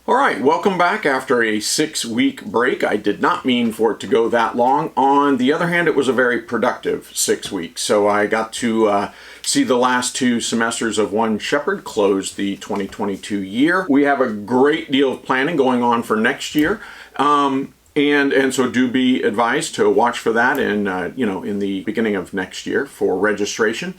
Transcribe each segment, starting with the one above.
All right, welcome back after a 6-week break. I did not mean for it to go that long. On the other hand, it was a very productive 6 weeks. So I got to see the last 2 semesters of One Shepherd close the 2022 year. We have a great deal of planning going on for next year. And so do be advised to watch for that in the beginning of next year for registration.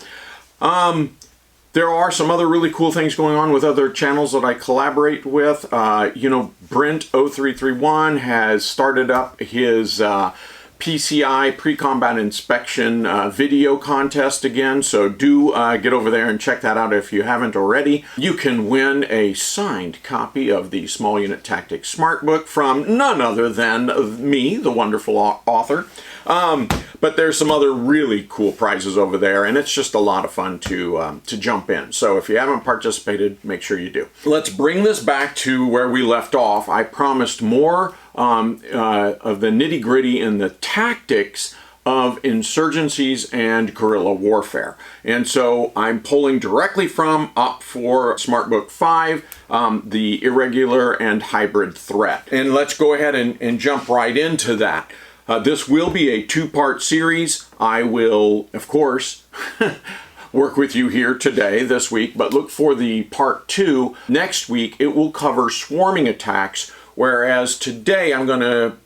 There are some other really cool things going on with other channels that I collaborate with. Brent0331 has started up his PCI pre-combat inspection video contest again, so do get over there and check that out if you haven't already. You can win a signed copy of the Small Unit Tactics Smart Book from none other than me, the wonderful author. But there's some other really cool prizes over there, and it's just a lot of fun to jump in. So if you haven't participated, make sure you do. Let's bring this back to where we left off. I promised more of the nitty-gritty and the tactics of insurgencies and guerrilla warfare. And so I'm pulling directly from OPFOR Smart Book 5, the irregular and hybrid threat. And let's go ahead and jump right into that. This will be a 2-part series. I will, of course, work with you here today, this week, but look for the part 2 next week. It will cover swarming attacks, whereas today I'm going to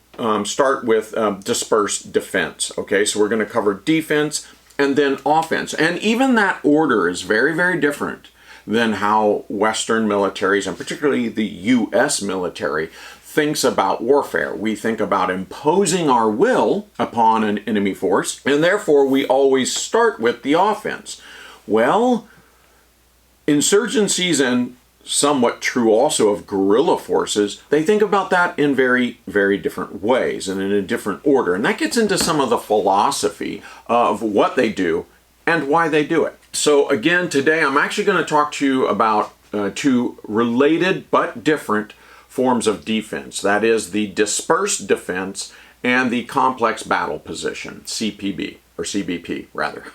start with dispersed defense. Okay, so we're going to cover defense and then offense. And even that order is very, very different than how Western militaries, and particularly the U.S. military, thinks about warfare. We think about imposing our will upon an enemy force, and therefore we always start with the offense. Well, insurgencies, and somewhat true also of guerrilla forces, they think about that in very, very different ways and in a different order. And that gets into some of the philosophy of what they do and why they do it. So again, today I'm actually going to talk to you about 2 related but different forms of defense. That is the dispersed defense and the complex battle position, CPB, or CBP rather.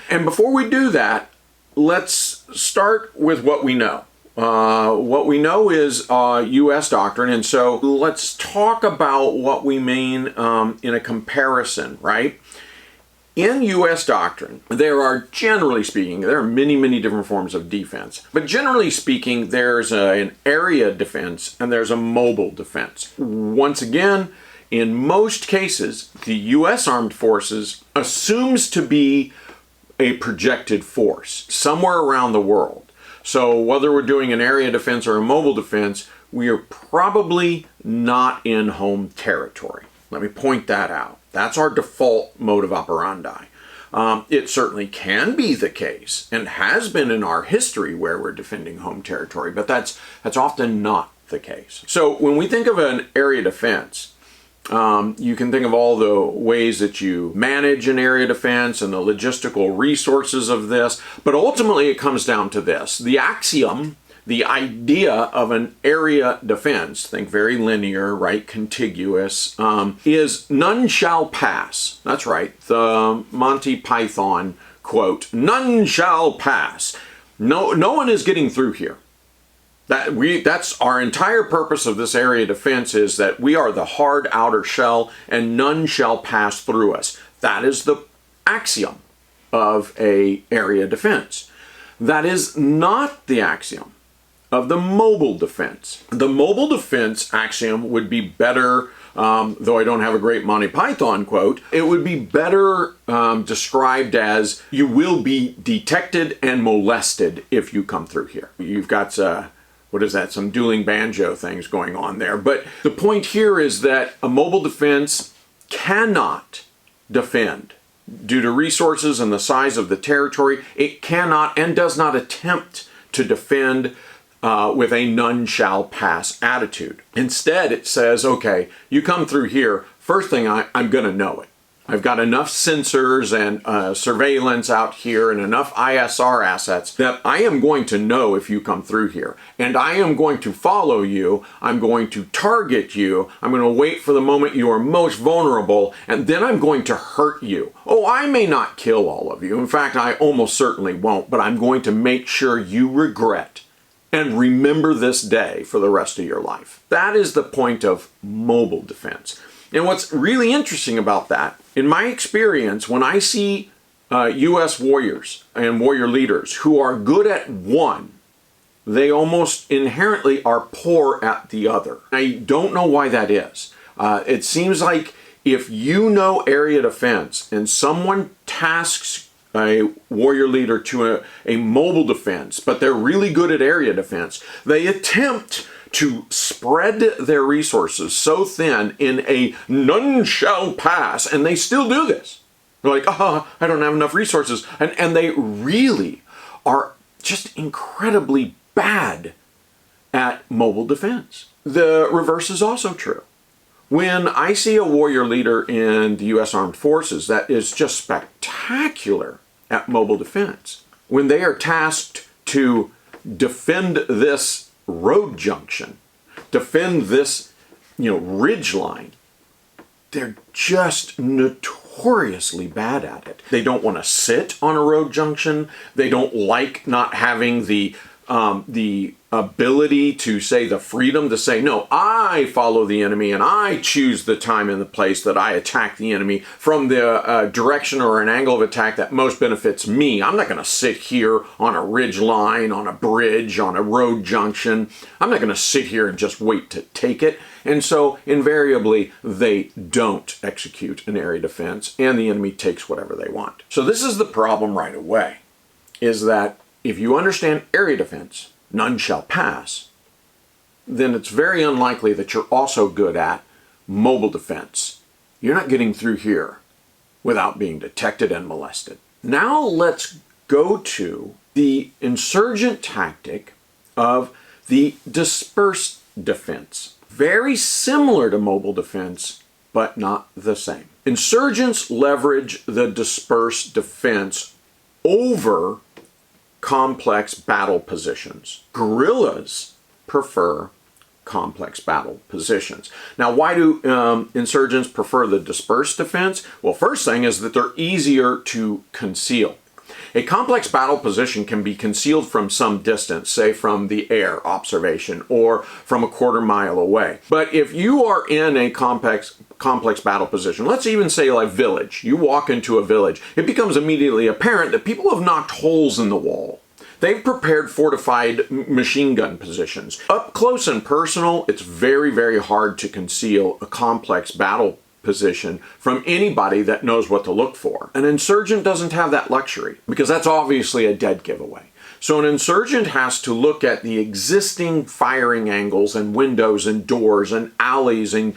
And before we do that, let's start with what we know. What we know is U.S. doctrine, and so let's talk about what we mean in a comparison, right? In U.S. doctrine, there are, generally speaking, there are many, many different forms of defense. But generally speaking, there's an area defense and there's a mobile defense. Once again, in most cases, the U.S. Armed Forces assumes to be a projected force somewhere around the world. So whether we're doing an area defense or a mobile defense, we are probably not in home territory. Let me point that out. That's our default mode of operandi. It certainly can be the case, and has been in our history, where we're defending home territory, but that's often not the case. So when we think of an area defense, you can think of all the ways that you manage an area defense and the logistical resources of this, but ultimately it comes down to this. The axiom, the idea of an area defense, think very linear, right, contiguous, is none shall pass. That's right, the Monty Python quote, none shall pass. No one is getting through here. That's our entire purpose of this area defense, is that we are the hard outer shell and none shall pass through us. That is the axiom of an area defense. That is not the axiom of the mobile defense. The mobile defense axiom would be better, though I don't have a great Monty Python quote, it would be better described as you will be detected and molested if you come through here. You've got, what is that, some dueling banjo things going on there. But the point here is that a mobile defense cannot defend. Due to resources and the size of the territory, it cannot and does not attempt to defend with a none shall pass attitude. Instead, it says, okay, you come through here, first thing I'm going to know it. I've got enough sensors and surveillance out here and enough ISR assets that I am going to know if you come through here. And I am going to follow you. I'm going to target you. I'm going to wait for the moment you are most vulnerable, and then I'm going to hurt you. Oh, I may not kill all of you. In fact, I almost certainly won't, but I'm going to make sure you regret and remember this day for the rest of your life. That is the point of mobile defense. And what's really interesting about that, in my experience, when I see U.S. warriors and warrior leaders who are good at one, they almost inherently are poor at the other. I don't know why that is. It seems like if you know area defense and someone tasks a warrior leader to a mobile defense, but they're really good at area defense, they attempt to spread their resources so thin in a none shall pass, and they still do this. They're like, I don't have enough resources. And they really are just incredibly bad at mobile defense. The reverse is also true. When I see a warrior leader in the U.S. Armed Forces that is just spectacular at mobile defense, when they are tasked to defend this road junction, defend this, ridge line, they're just notoriously bad at it. They don't want to sit on a road junction. They don't like not having the ability to say, the freedom to say, no, I follow the enemy and I choose the time and the place that I attack the enemy from the direction or an angle of attack that most benefits me. I'm not going to sit here on a ridge line, on a bridge, on a road junction. I'm not going to sit here and just wait to take it. And so invariably they don't execute an area defense and the enemy takes whatever they want. So this is the problem right away, is that if you understand area defense, none shall pass, then it's very unlikely that you're also good at mobile defense. You're not getting through here without being detected and molested. Now let's go to the insurgent tactic of the dispersed defense. Very similar to mobile defense, but not the same. Insurgents leverage the dispersed defense over complex battle positions. Guerrillas prefer complex battle positions. Now, why do insurgents prefer the dispersed defense? Well, first thing is that they're easier to conceal. A complex battle position can be concealed from some distance, say from the air observation or from a quarter mile away. But if you are in a complex battle position, let's even say like village, you walk into a village, it becomes immediately apparent that people have knocked holes in the wall. They've prepared fortified machine gun positions. Up close and personal, it's very, very hard to conceal a complex battle position from anybody that knows what to look for. An insurgent doesn't have that luxury because that's obviously a dead giveaway. So an insurgent has to look at the existing firing angles and windows and doors and alleys and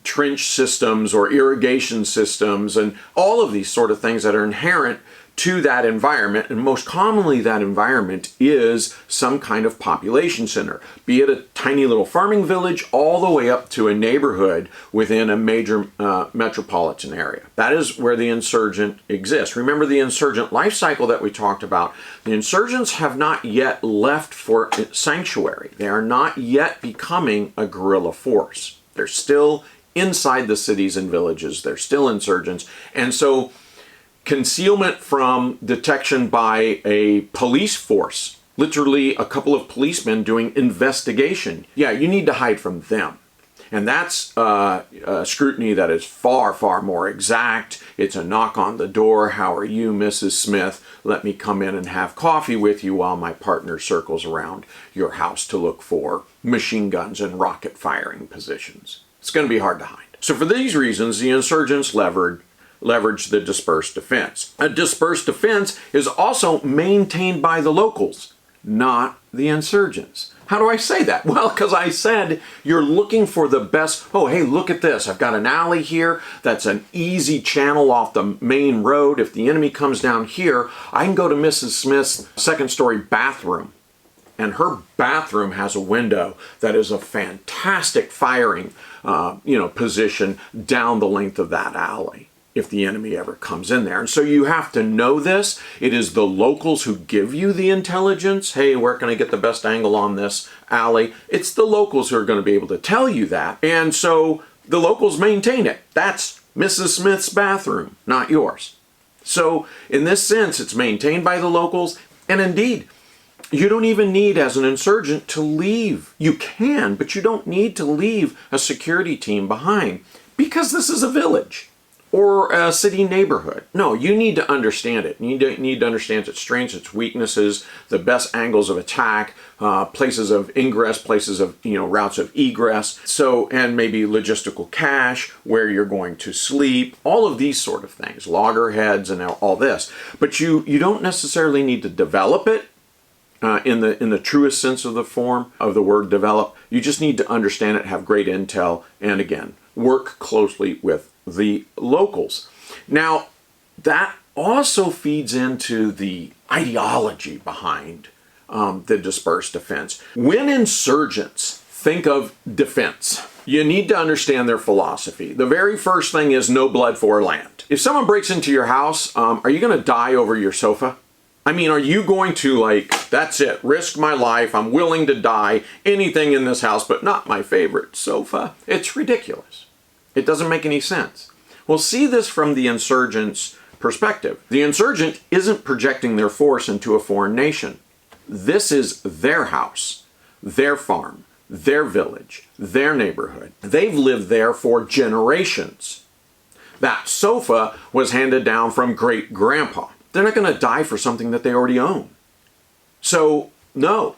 trench systems or irrigation systems and all of these sort of things that are inherent to that environment, and most commonly that environment is some kind of population center, be it a tiny little farming village all the way up to a neighborhood within a major metropolitan area. That is where the insurgent exists. Remember the insurgent life cycle that we talked about. The insurgents have not yet left for sanctuary. They are not yet becoming a guerrilla force. They're still inside the cities and villages. They're still insurgents. And so concealment from detection by a police force, literally a couple of policemen doing investigation. Yeah, you need to hide from them. And that's scrutiny that is far, far more exact. It's a knock on the door. How are you, Mrs. Smith? Let me come in and have coffee with you while my partner circles around your house to look for machine guns and rocket firing positions. It's going to be hard to hide. So for these reasons, the insurgents leverage the dispersed defense. A dispersed defense is also maintained by the locals, not the insurgents. How do I say that? Well, because I said you're looking for the best. Oh, hey, look at this. I've got an alley here that's an easy channel off the main road. If the enemy comes down here, I can go to Mrs. Smith's second-story bathroom. And her bathroom has a window that is a fantastic firing position down the length of that alley if the enemy ever comes in there. And so you have to know this. It is the locals who give you the intelligence. Hey, where can I get the best angle on this alley? It's the locals who are going to be able to tell you that. And so the locals maintain it. That's Mrs. Smith's bathroom, not yours. So in this sense, it's maintained by the locals. And indeed, You don't even need, as an insurgent, to leave. You can, but you don't need to leave a security team behind because this is a village or a city neighborhood. No, you need to understand it. You need to understand its strengths, its weaknesses, the best angles of attack, places of ingress, places of, routes of egress. So, and maybe logistical cache, where you're going to sleep, all of these sort of things, loggerheads and all this. But you don't necessarily need to develop it in the truest sense of the form of the word develop. You just need to understand it, have great intel, and again, work closely with the locals. Now, that also feeds into the ideology behind the dispersed defense. When insurgents think of defense, you need to understand their philosophy. The very first thing is no blood for land. If someone breaks into your house, are you going to die over your sofa? I mean, are you going to that's it, risk my life, I'm willing to die, anything in this house, but not my favorite sofa? It's ridiculous. It doesn't make any sense. Well, see this from the insurgent's perspective. The insurgent isn't projecting their force into a foreign nation. This is their house, their farm, their village, their neighborhood. They've lived there for generations. That sofa was handed down from great-grandpa. They're not going to die for something that they already own. So, no,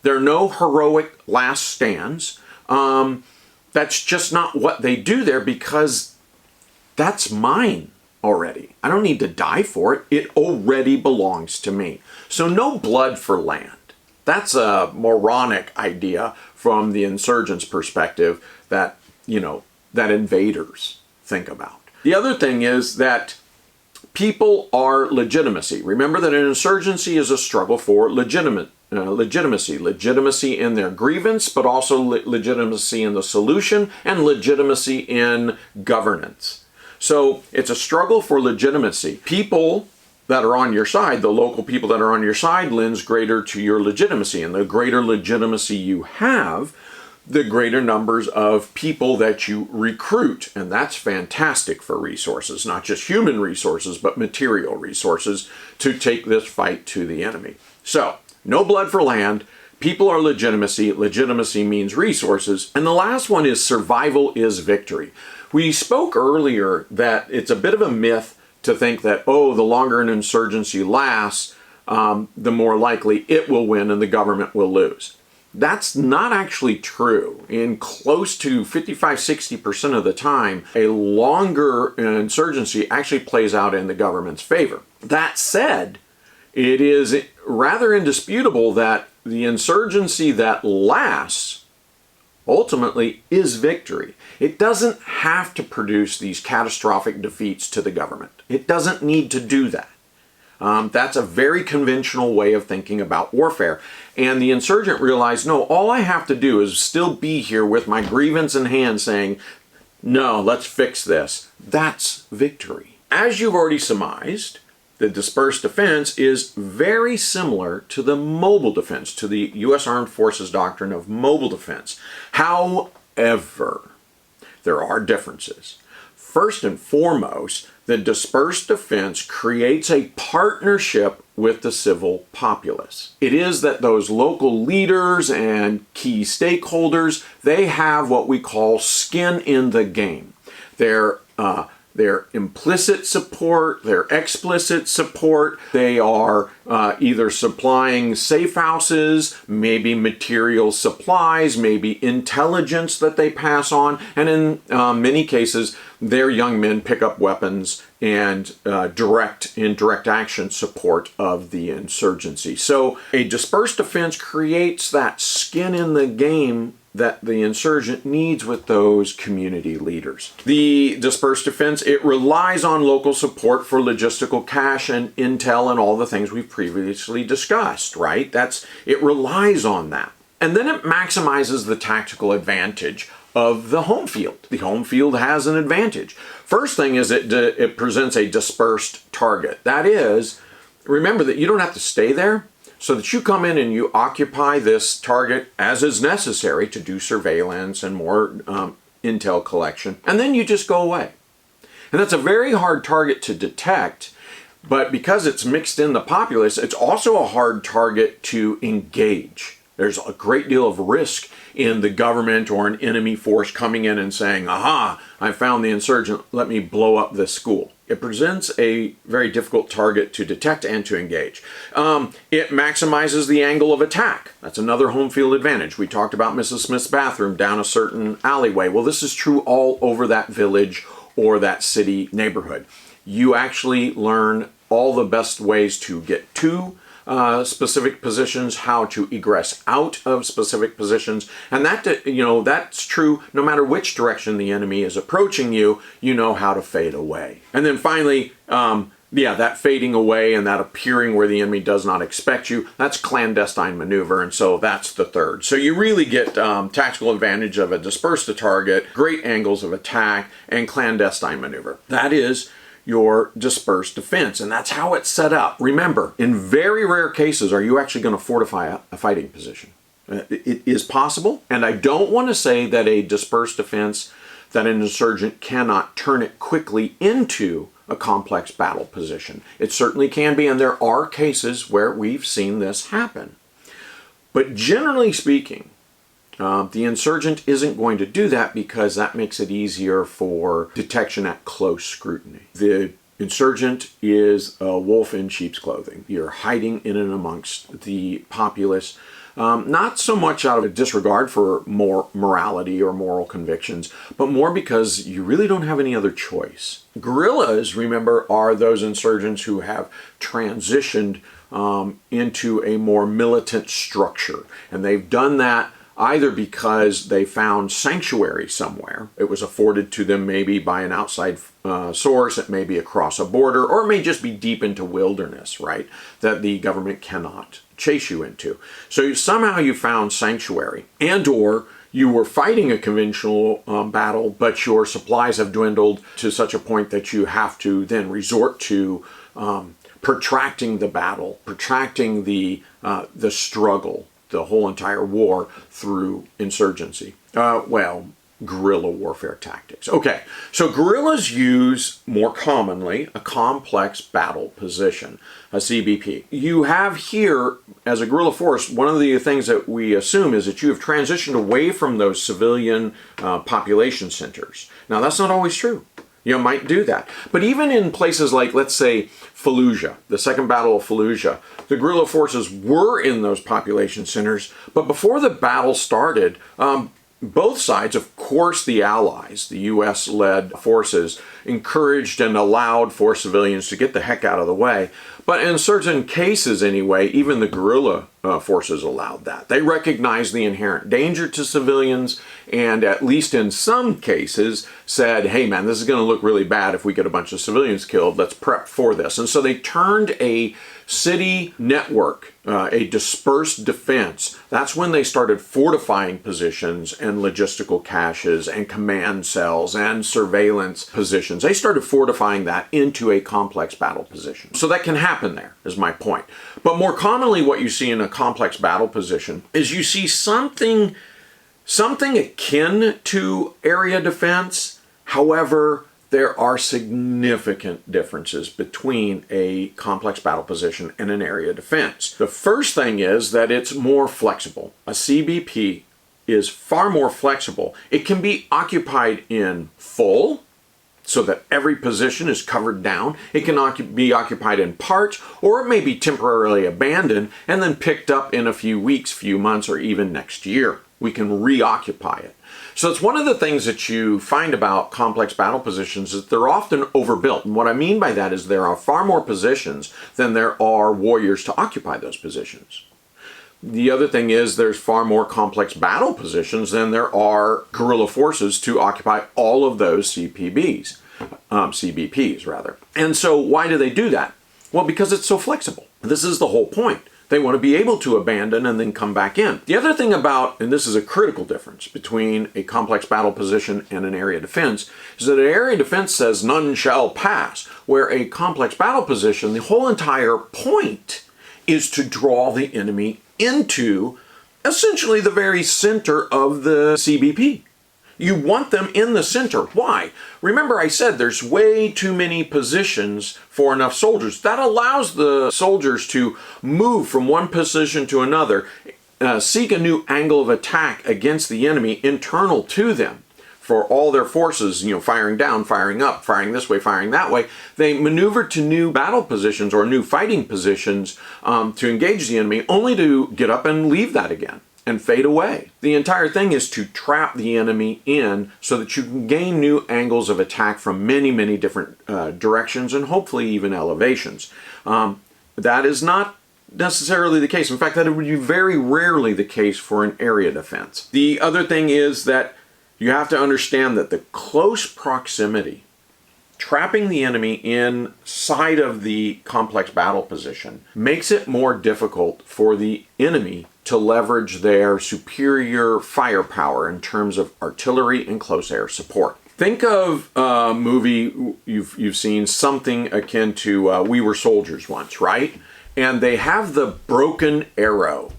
there are no heroic last stands. That's just not what they do there, because that's mine already. I don't need to die for it. It already belongs to me. So no blood for land. That's a moronic idea from the insurgents' perspective that, that invaders think about. The other thing is that people are legitimacy. Remember that an insurgency is a struggle for legitimacy in their grievance, but also legitimacy in the solution, and legitimacy in governance. So it's a struggle for legitimacy. People that are on your side, the local people that are on your side, lends greater to your legitimacy. And the greater legitimacy you have, the greater numbers of people that you recruit. And that's fantastic for resources, not just human resources, but material resources to take this fight to the enemy. So, no blood for land. People are legitimacy. Legitimacy means resources. And the last one is survival is victory. We spoke earlier that it's a bit of a myth to think that, the longer an insurgency lasts, the more likely it will win and the government will lose. That's not actually true. In close to 55-60% of the time, a longer insurgency actually plays out in the government's favor. That said, it is rather indisputable that the insurgency that lasts ultimately is victory. It doesn't have to produce these catastrophic defeats to the government. It doesn't need to do that. That's a very conventional way of thinking about warfare. And the insurgent realized, no, all I have to do is still be here with my grievance in hand saying, no, let's fix this. That's victory. As you've already surmised, the dispersed defense is very similar to the mobile defense, to the U.S. Armed Forces doctrine of mobile defense. However, there are differences. First and foremost, the dispersed defense creates a partnership with the civil populace. It is that those local leaders and key stakeholders, they have what we call skin in the game. Their implicit support, their explicit support. They are either supplying safe houses, maybe material supplies, maybe intelligence that they pass on, and in many cases, their young men pick up weapons and direct action support of the insurgency. So a dispersed defense creates that skin in the game that the insurgent needs with those community leaders. The dispersed defense, it relies on local support for logistical cache and intel and all the things we've previously discussed, right? It relies on that. And then it maximizes the tactical advantage of the home field. The home field has an advantage. First thing is it presents a dispersed target. That is, remember that you don't have to stay there, so that you come in and you occupy this target as is necessary to do surveillance and more intel collection, and then you just go away. And that's a very hard target to detect, But because it's mixed in the populace, it's also a hard target to engage. There's a great deal of risk in the government or an enemy force coming in and saying, aha, I found the insurgent, let me blow up this school. It presents a very difficult target to detect and to engage. It maximizes the angle of attack. That's another home field advantage. We talked about Mrs. Smith's bathroom down a certain alleyway. Well, this is true all over that village or that city neighborhood. You actually learn all the best ways to get to specific positions, how to egress out of specific positions, and that's true no matter which direction the enemy is approaching you. You know how to fade away. And then finally, that fading away and that appearing where the enemy does not expect you, that's clandestine maneuver, and so that's the third. So you really get tactical advantage of a dispersed to target, great angles of attack, and clandestine maneuver. That is your dispersed defense, and that's how it's set up. Remember, in very rare cases are you actually going to fortify a fighting position. It is possible, and I don't want to say that a dispersed defense, that an insurgent cannot turn it quickly into a complex battle position. It certainly can be, and there are cases where we've seen this happen. But generally speaking, the insurgent isn't going to do that because that makes it easier for detection at close scrutiny. The insurgent is a wolf in sheep's clothing. You're hiding in and amongst the populace, not so much out of a disregard for more morality or moral convictions, but more because you really don't have any other choice. Guerrillas, remember, are those insurgents who have transitioned into a more militant structure, and they've done that either because they found sanctuary somewhere. It was afforded to them maybe by an outside source. It may be across a border, or it may just be deep into wilderness, right, that the government cannot chase you into. So somehow you found sanctuary, and or you were fighting a conventional battle, but your supplies have dwindled to such a point that you have to then resort to protracting the battle, protracting the struggle, the whole entire war through insurgency. Guerrilla warfare tactics. Okay, so guerrillas use more commonly a complex battle position, a CBP. You have here, as a guerrilla force, one of the things that we assume is that you have transitioned away from those civilian population centers. Now, that's not always true. You might do that. But even in places like, let's say, Fallujah, the Second Battle of Fallujah, the guerrilla forces were in those population centers, but before the battle started, both sides, of course the Allies, the US-led forces, encouraged and allowed for civilians to get the heck out of the way. But in certain cases anyway, even the guerrilla forces allowed that. They recognized the inherent danger to civilians, and at least in some cases said, hey man, this is going to look really bad if we get a bunch of civilians killed. Let's prep for this. And so they turned a city network, a dispersed defense. That's when they started fortifying positions and logistical caches and command cells and surveillance positions. They started fortifying that into a complex battle position. So that can happen there, is my point. But more commonly, what you see in a complex battle position is you see something akin to area defense. However, there are significant differences between a complex battle position and an area defense. The first thing is that it's more flexible. A CBP is far more flexible. It can be occupied in full, so that every position is covered down. It can be occupied in part, or it may be temporarily abandoned and then picked up in a few weeks, few months, or even next year. We can reoccupy it. So it's one of the things that you find about complex battle positions is they're often overbuilt. And what I mean by that is there are far more positions than there are warriors to occupy those positions. The other thing is there's far more complex battle positions than there are guerrilla forces to occupy all of those CBPs rather. And so why do they do that? Well, because it's so flexible. This is the whole point. They want to be able to abandon and then come back in. The other thing about, and this is a critical difference between a complex battle position and an area defense, is that an area defense says none shall pass, where a complex battle position, the whole entire point is to draw the enemy into essentially the very center of the CBP. You want them in the center. Why? Remember I said there's way too many positions for enough soldiers. That allows the soldiers to move from one position to another, seek a new angle of attack against the enemy internal to them. For all their forces, firing down, firing up, firing this way, firing that way, they maneuver to new battle positions or new fighting positions to engage the enemy, only to get up and leave that again and fade away. The entire thing is to trap the enemy in so that you can gain new angles of attack from many, many different directions and hopefully even elevations. That is not necessarily the case. In fact, that would be very rarely the case for an area defense. The other thing is that you have to understand that the close proximity, trapping the enemy inside of the complex battle position, makes it more difficult for the enemy to leverage their superior firepower in terms of artillery and close air support. Think of a movie you've seen, something akin to We Were Soldiers once, right? And they have the broken arrow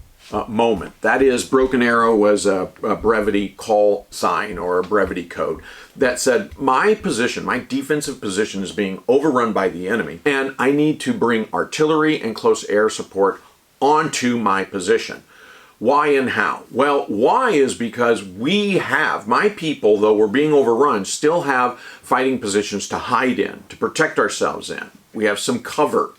moment. That is, broken arrow was a brevity call sign or a brevity code that said, my position, my defensive position is being overrun by the enemy, and I need to bring artillery and close air support onto my position. Why and how? Well, why is because we have, my people, though we're being overrun, still have fighting positions to hide in, to protect ourselves in. We have some cover.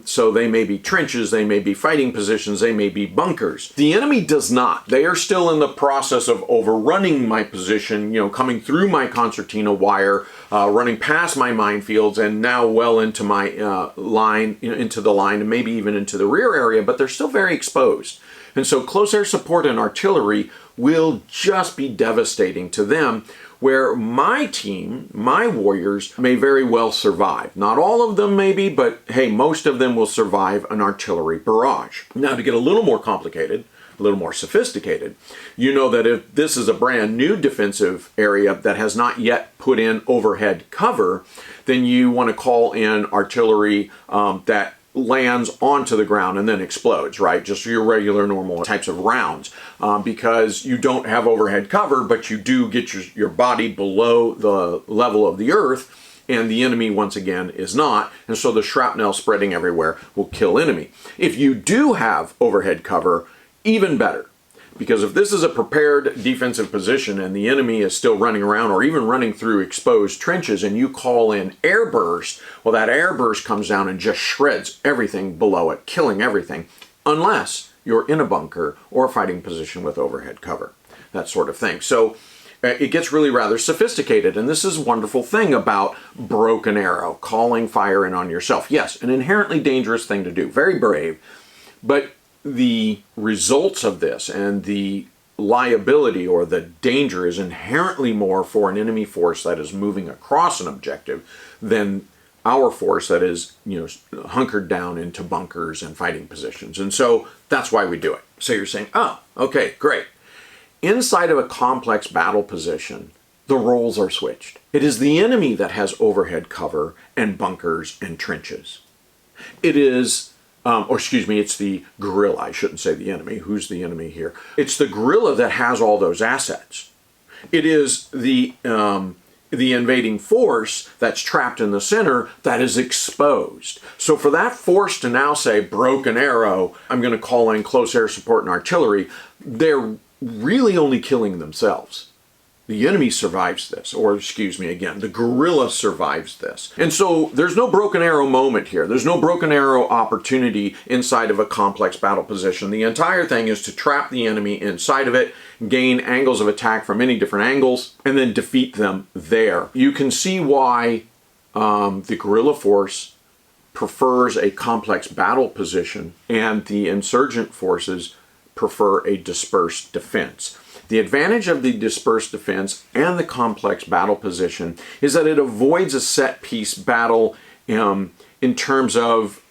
So they may be trenches, they may be fighting positions, they may be bunkers. The enemy does not. They are still in the process of overrunning my position, coming through my concertina wire, running past my minefields, and now well into my line, into the line, and maybe even into the rear area, but they're still very exposed. And so close air support and artillery will just be devastating to them, where my team, my warriors, may very well survive. Not all of them maybe, but hey, most of them will survive an artillery barrage. Now, to get a little more complicated, a little more sophisticated, you know that if this is a brand new defensive area that has not yet put in overhead cover, then you want to call in artillery that lands onto the ground and then explodes, right? Just your regular normal types of rounds, because you don't have overhead cover, but you do get your body below the level of the earth, and the enemy once again is not, and so the shrapnel spreading everywhere will kill enemy. If you do have overhead cover, even better. Because if this is a prepared defensive position and the enemy is still running around or even running through exposed trenches and you call in air burst, well, that air burst comes down and just shreds everything below it, killing everything, unless you're in a bunker or a fighting position with overhead cover, that sort of thing. So it gets really rather sophisticated, and this is a wonderful thing about broken arrow, calling fire in on yourself. Yes, an inherently dangerous thing to do, very brave, but the results of this and the liability or the danger is inherently more for an enemy force that is moving across an objective than our force that is, hunkered down into bunkers and fighting positions. And so that's why we do it. So you're saying, oh, okay, great. Inside of a complex battle position, the roles are switched. It is the enemy that has overhead cover and bunkers and trenches. It is it's the guerrilla. I shouldn't say the enemy. Who's the enemy here? It's the guerrilla that has all those assets. It is the invading force that's trapped in the center that is exposed. So for that force to now say, broken arrow, I'm going to call in close air support and artillery, they're really only killing themselves. The enemy survives this, the guerrilla survives this. And so there's no broken arrow moment here. There's no broken arrow opportunity inside of a complex battle position. The entire thing is to trap the enemy inside of it, gain angles of attack from many different angles, and then defeat them there. You can see why the guerrilla force prefers a complex battle position and the insurgent forces prefer a dispersed defense. The advantage of the dispersed defense and the complex battle position is that it avoids a set-piece battle in terms of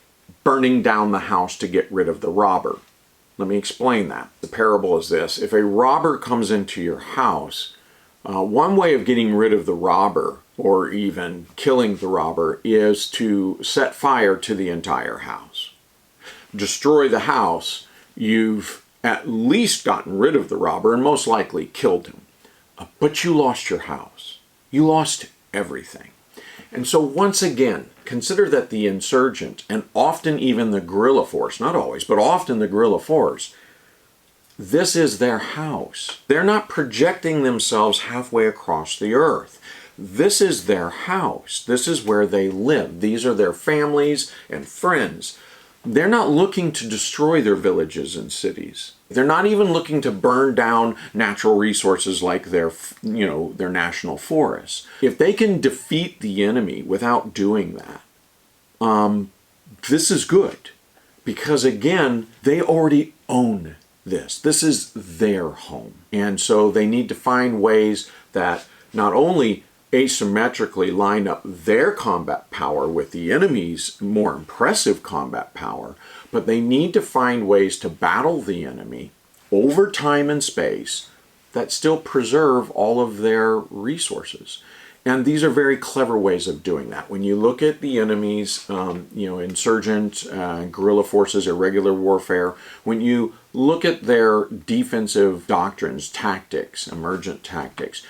burning down the house to get rid of the robber. Let me explain that. The parable is this. If a robber comes into your house, one way of getting rid of the robber, or even killing the robber, is to set fire to the entire house. Destroy the house, you've at least gotten rid of the robber and most likely killed him. but you lost your house. You lost everything. And so once again, consider that the insurgent, and often even the guerrilla force, not always, but often the guerrilla force, this is their house. They're not projecting themselves halfway across the earth. This is their house. This is where they live. These are their families and friends. They're not looking to destroy their villages and cities. They're not even looking to burn down natural resources like their national forests. If they can defeat the enemy without doing that, this is good. Because again, they already own this. This is their home. And so they need to find ways that not only asymmetrically line up their combat power with the enemy's more impressive combat power, but they need to find ways to battle the enemy over time and space that still preserve all of their resources. And these are very clever ways of doing that. When you look at the enemy's, insurgent, guerrilla forces, irregular warfare, when you look at their defensive doctrines, tactics, emergent tactics,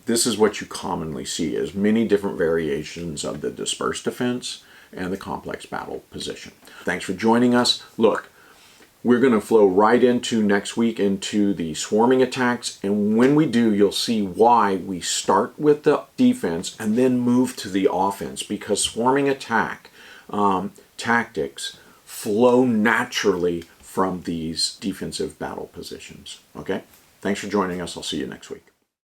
this is what you commonly see as many different variations of the dispersed defense and the complex battle position. Thanks for joining us. Look, we're going to flow right into next week into the swarming attacks, and when we do, you'll see why we start with the defense and then move to the offense, because swarming attack tactics flow naturally from these defensive battle positions. Okay? Thanks for joining us. I'll see you next week.